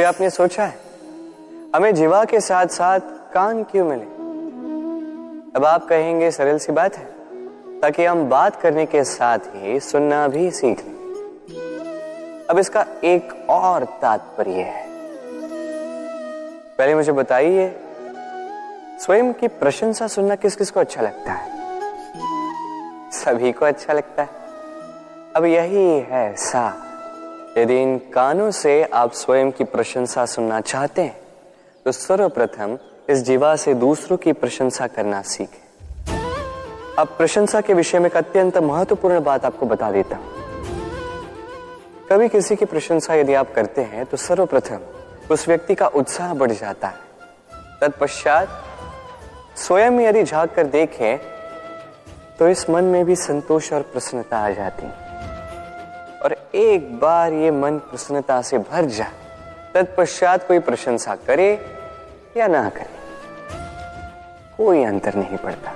कभी आपने सोचा है हमें जीवा के साथ साथ कान क्यों मिले? अब आप कहेंगे सरल सी बात है, ताकि हम बात करने के साथ ही सुनना भी सीख लें। अब इसका एक और तात्पर्य है। पहले मुझे बताइए, स्वयं की प्रशंसा सुनना किस किस को अच्छा लगता है? सभी को अच्छा लगता है। अब यही है सार। यदि इन कानों से आप स्वयं की प्रशंसा सुनना चाहते हैं तो सर्वप्रथम इस जीवा से दूसरों की प्रशंसा करना सीखें। अब प्रशंसा के विषय में एक अत्यंत महत्वपूर्ण बात आपको बता देता हूं। कभी किसी की प्रशंसा यदि आप करते हैं तो सर्वप्रथम उस व्यक्ति का उत्साह बढ़ जाता है। तत्पश्चात स्वयं यदि झांक कर देखें तो इस मन में भी संतोष और प्रसन्नता आ जाती है। और एक बार ये मन प्रसन्नता से भर जाए, तत्पश्चात कोई प्रशंसा करे या ना करे, कोई अंतर नहीं पड़ता।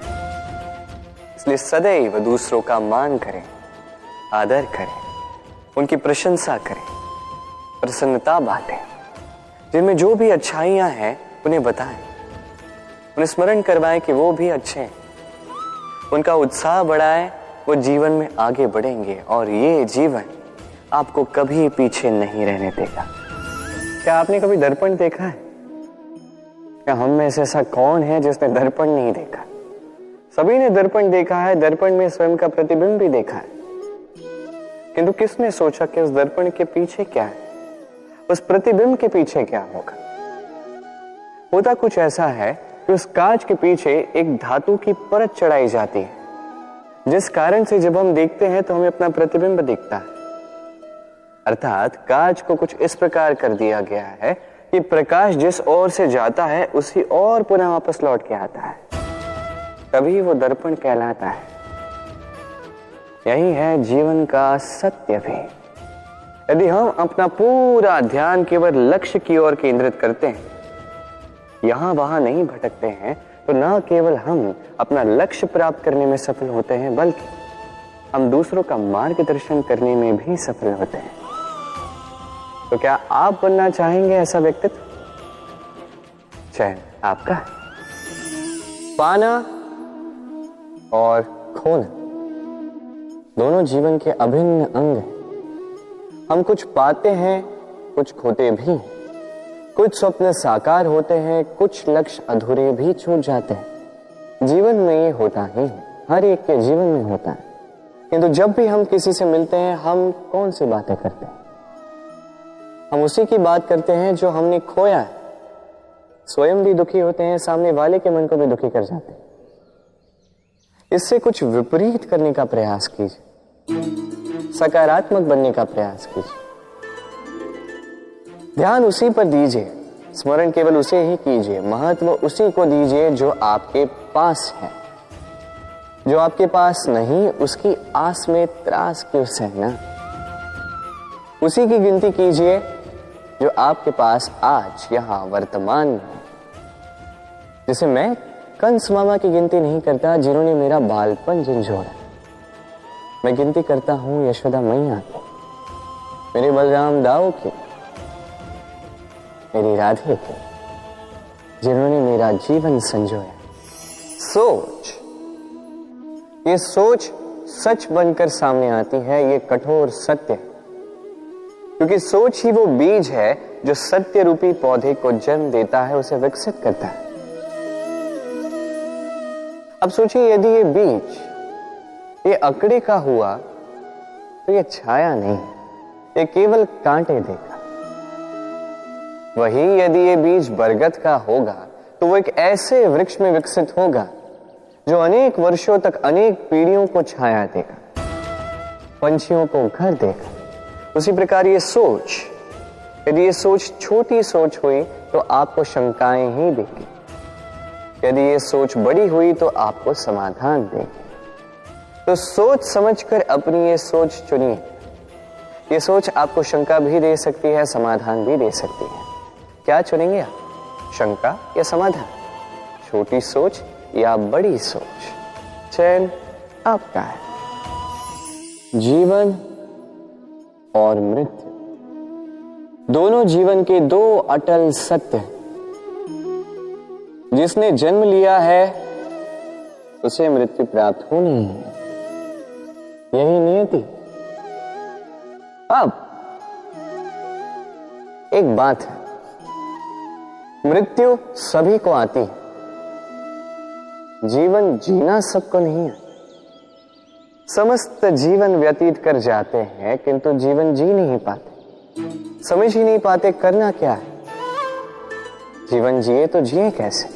इसलिए सदैव दूसरों का मान करें, आदर करें, उनकी प्रशंसा करें, प्रसन्नता बांटें। जिनमें जो भी अच्छाइयां हैं उन्हें बताएं, उन्हें स्मरण करवाएं कि वो भी अच्छे हैं। उनका उत्साह बढ़ाएं, वो जीवन में आगे बढ़ेंगे और ये जीवन आपको कभी पीछे नहीं रहने देगा। क्या आपने कभी दर्पण देखा है? क्या हम में से ऐसा कौन है जिसने दर्पण नहीं देखा? सभी ने दर्पण देखा है, दर्पण में स्वयं का प्रतिबिंब भी देखा है। किंतु किसने सोचा कि उस दर्पण के पीछे क्या है, उस प्रतिबिंब के पीछे क्या होगा? होता कुछ ऐसा है कि उस कांच के पीछे एक धातु की परत चढ़ाई जाती है, जिस कारण से जब हम देखते हैं तो हमें अपना प्रतिबिंब दिखता है। अर्थात कांच को कुछ इस प्रकार कर दिया गया है कि प्रकाश जिस ओर से जाता है उसी ओर पुनः वापस लौट के आता है। तभी वो दर्पण कहलाता है। यही है जीवन का सत्य भी। यदि हम अपना पूरा ध्यान केवल लक्ष्य की ओर केंद्रित करते हैं, यहां वहां नहीं भटकते हैं, तो न केवल हम अपना लक्ष्य प्राप्त करने में सफल होते हैं, बल्कि हम दूसरों का मार्गदर्शन करने में भी सफल होते हैं। तो क्या आप बनना चाहेंगे ऐसा व्यक्तित्व? चयन आपका है। पाना और खोना दोनों जीवन के अभिन्न अंग हैं। हम कुछ पाते हैं, कुछ खोते भी हैं। कुछ स्वप्न साकार होते हैं, कुछ लक्ष्य अधूरे भी छूट जाते हैं। जीवन में ये होता ही है, हर एक के जीवन में होता है। किंतु जब भी हम किसी से मिलते हैं, हम कौन सी बातें करते हैं? हम उसी की बात करते हैं जो हमने खोया है। स्वयं भी दुखी होते हैं, सामने वाले के मन को भी दुखी कर जाते हैं। इससे कुछ विपरीत करने का प्रयास कीजिए, सकारात्मक बनने का प्रयास कीजिए। ध्यान उसी पर दीजिए, स्मरण केवल उसे ही कीजिए, महत्व उसी को दीजिए जो आपके पास है। जो आपके पास नहीं, उसकी आस में त्रास क्यों सहना? उसी की गिनती कीजिए जो आपके पास आज यहां वर्तमान में है। जैसे मैं कंस मामा की गिनती नहीं करता जिन्होंने मेरा बालपन झंझोड़ा। मैं गिनती करता हूं यशोदा मैया की, मेरे बलराम दाऊ की, मेरी राधे की, जिन्होंने मेरा जीवन संजोया। सोच, ये सोच सच बनकर सामने आती है, ये कठोर सत्य है। क्योंकि सोच ही वो बीज है जो सत्य रूपी पौधे को जन्म देता है, उसे विकसित करता है। अब सोचिए, यदि ये बीज ये अकड़े का हुआ तो ये छाया नहीं, ये केवल कांटे देगा। वही यदि ये बीज बरगद का होगा तो वो एक ऐसे वृक्ष में विकसित होगा जो अनेक वर्षों तक अनेक पीढ़ियों को छाया देगा, पंछियों को घर देगा। उसी प्रकार ये सोच, यदि ये सोच छोटी सोच हुई तो आपको शंकाएं ही देगी। यदि ये सोच बड़ी हुई तो आपको समाधान देगी। तो सोच समझकर अपनी ये सोच चुनिए। ये सोच आपको शंका भी दे सकती है, समाधान भी दे सकती है। क्या चुनेंगे आप, शंका या समाधान? छोटी सोच या बड़ी सोच? चयन आपका है। जीवन और मृत्यु दोनों जीवन के दो अटल सत्य। जिसने जन्म लिया है उसे मृत्यु प्राप्त होनी है, यही नियति। अब एक बात है, मृत्यु सभी को आती है, जीवन जीना सबको नहीं है। समस्त जीवन व्यतीत कर जाते हैं किंतु जीवन जी नहीं पाते, समझ ही नहीं पाते करना क्या है। जीवन जिए तो जिए कैसे?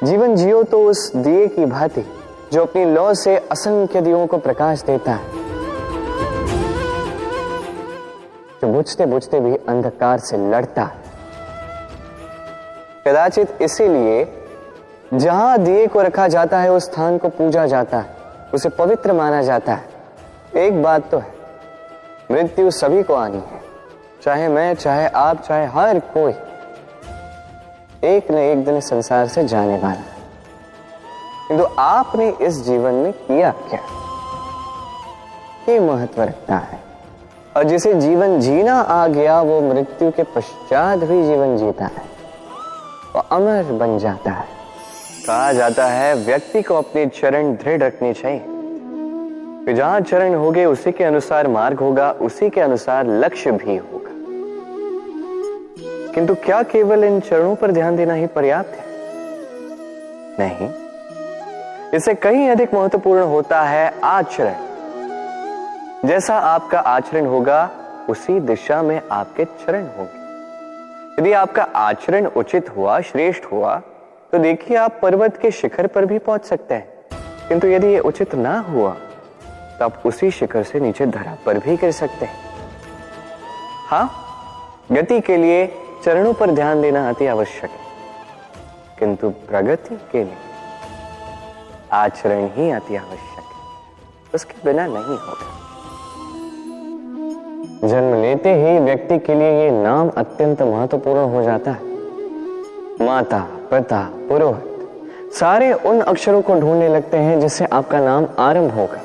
जीवन जियो तो उस दिए की भांति जो अपनी लौ से असंख्य दियों को प्रकाश देता है, जो बुझते बुझते भी अंधकार से लड़ता है। कदाचित इसीलिए जहां दिए को रखा जाता है उस स्थान को पूजा जाता है, उसे पवित्र माना जाता है। एक बात तो है, मृत्यु सभी को आनी है, चाहे मैं, चाहे आप, चाहे हर कोई एक न एक दिन संसार से जाने वाला है। किंतु आपने इस जीवन में किया क्या, ये महत्व रखता है। और जिसे जीवन जीना आ गया वो मृत्यु के पश्चात भी जीवन जीता है, वो अमर बन जाता है। कहा जाता है व्यक्ति को अपने चरण दृढ़ रखने चाहिए, कि जहां चरण होंगे उसी के अनुसार मार्ग होगा, उसी के अनुसार लक्ष्य भी होगा। किंतु क्या केवल इन चरणों पर ध्यान देना ही पर्याप्त है? नहीं, इससे कहीं अधिक महत्वपूर्ण होता है आचरण। जैसा आपका आचरण होगा उसी दिशा में आपके चरण होंगे। यदि आपका आचरण उचित हुआ, श्रेष्ठ हुआ, तो देखिए आप पर्वत के शिखर पर भी पहुंच सकते हैं। किंतु यदि ये उचित ना हुआ तो आप उसी शिखर से नीचे धरा पर भी गिर सकते हैं। हाँ, गति के लिए चरणों पर ध्यान देना अति आवश्यक है, किंतु प्रगति के लिए आचरण ही अति आवश्यक है, उसके बिना नहीं होगा। जन्म लेते ही व्यक्ति के लिए ये नाम अत्यंत महत्वपूर्ण हो जाता है। माता, पिता, पुरोहित सारे उन अक्षरों को ढूंढने लगते हैं जिससे आपका नाम आरंभ होगा।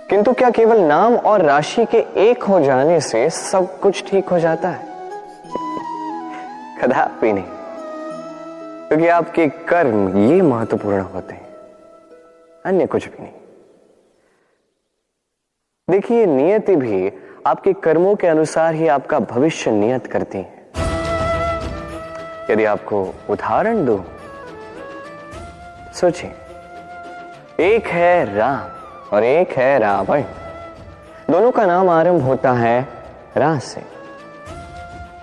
किंतु क्या केवल नाम और राशि के एक हो जाने से सब कुछ ठीक हो जाता है? कदापि नहीं, क्योंकि आपके कर्म ये महत्वपूर्ण होते हैं, अन्य कुछ भी नहीं। देखिए, नियति भी आपके कर्मों के अनुसार ही आपका भविष्य नियत करती है। यदि आपको उदाहरण दूं, सोचिए, एक है राम और एक है रावण। दोनों का नाम आरंभ होता है रा से,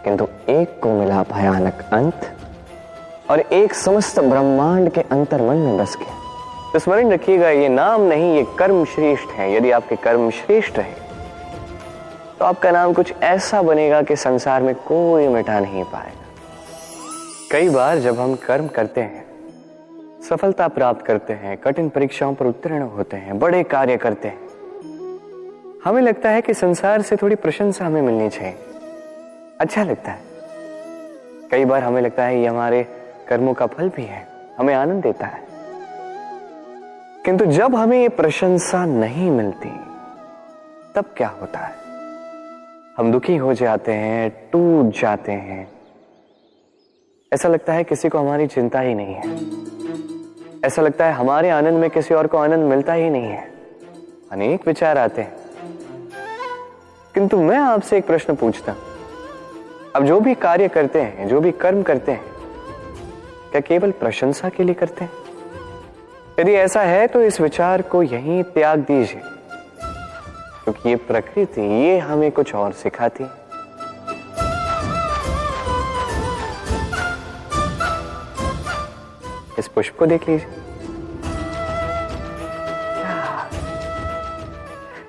किंतु एक को मिला भयानक अंत और एक समस्त ब्रह्मांड के अंतर्मन में बस गया। तो स्मरण रखिएगा, ये नाम नहीं, ये कर्म श्रेष्ठ है। यदि आपके कर्म श्रेष्ठ रहे तो आपका नाम कुछ ऐसा बनेगा कि संसार में कोई मिटा नहीं पाएगा। कई बार जब हम कर्म करते हैं, सफलता प्राप्त करते हैं, कठिन परीक्षाओं पर उत्तीर्ण होते हैं, बड़े कार्य करते हैं, हमें लगता है कि संसार से थोड़ी प्रशंसा हमें मिलनी चाहिए, अच्छा लगता है। कई बार हमें लगता है ये हमारे कर्मों का फल भी है, हमें आनंद देता है। किंतु जब हमें ये प्रशंसा नहीं मिलती तब क्या होता है? हम दुखी हो जाते हैं, टूट जाते हैं। ऐसा लगता है किसी को हमारी चिंता ही नहीं है, ऐसा लगता है हमारे आनंद में किसी और को आनंद मिलता ही नहीं है। अनेक विचार आते हैं। किंतु मैं आपसे एक प्रश्न पूछता हूं, अब जो भी कार्य करते हैं, जो भी कर्म करते हैं, क्या केवल प्रशंसा के लिए करते हैं? यदि ऐसा है तो इस विचार को यहीं त्याग दीजिए, क्योंकि ये प्रकृति ये हमें कुछ और सिखाती है। इस पुष्प को देख लीजिए,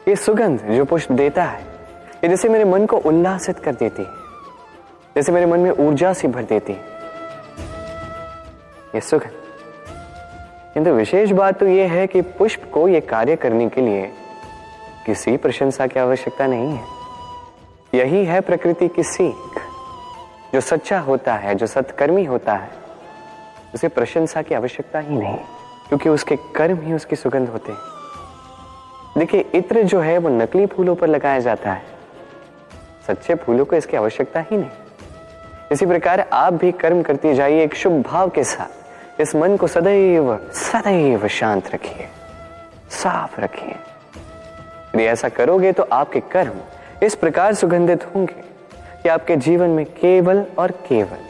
ये सुगंध जो पुष्प देता है, ये जैसे मेरे मन को उल्लासित कर देती है, जैसे मेरे मन में ऊर्जा सी भर देती है ये सुगंध। किंतु विशेष बात तो यह है कि पुष्प को यह कार्य करने के लिए किसी प्रशंसा की आवश्यकता नहीं है। यही है प्रकृति की सीख। जो सच्चा होता है, जो सत्कर्मी होता है, उसे प्रशंसा की आवश्यकता ही नहीं, क्योंकि उसके कर्म ही उसकी सुगंध होते हैं। देखिए, इत्र जो है वो नकली फूलों पर लगाया जाता है, सच्चे फूलों को इसकी आवश्यकता ही नहीं। इसी प्रकार आप भी कर्म करती जाइए एक शुभ भाव के साथ। इस मन को सदैव सदैव शांत रखिए, साफ रखिए। यदि ऐसा करोगे तो आपके कर्म इस प्रकार सुगंधित होंगे कि आपके जीवन में केवल और केवल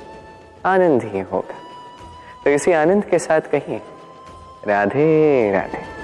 आनंद ही होगा। तो इसी आनंद के साथ कहिए राधे राधे।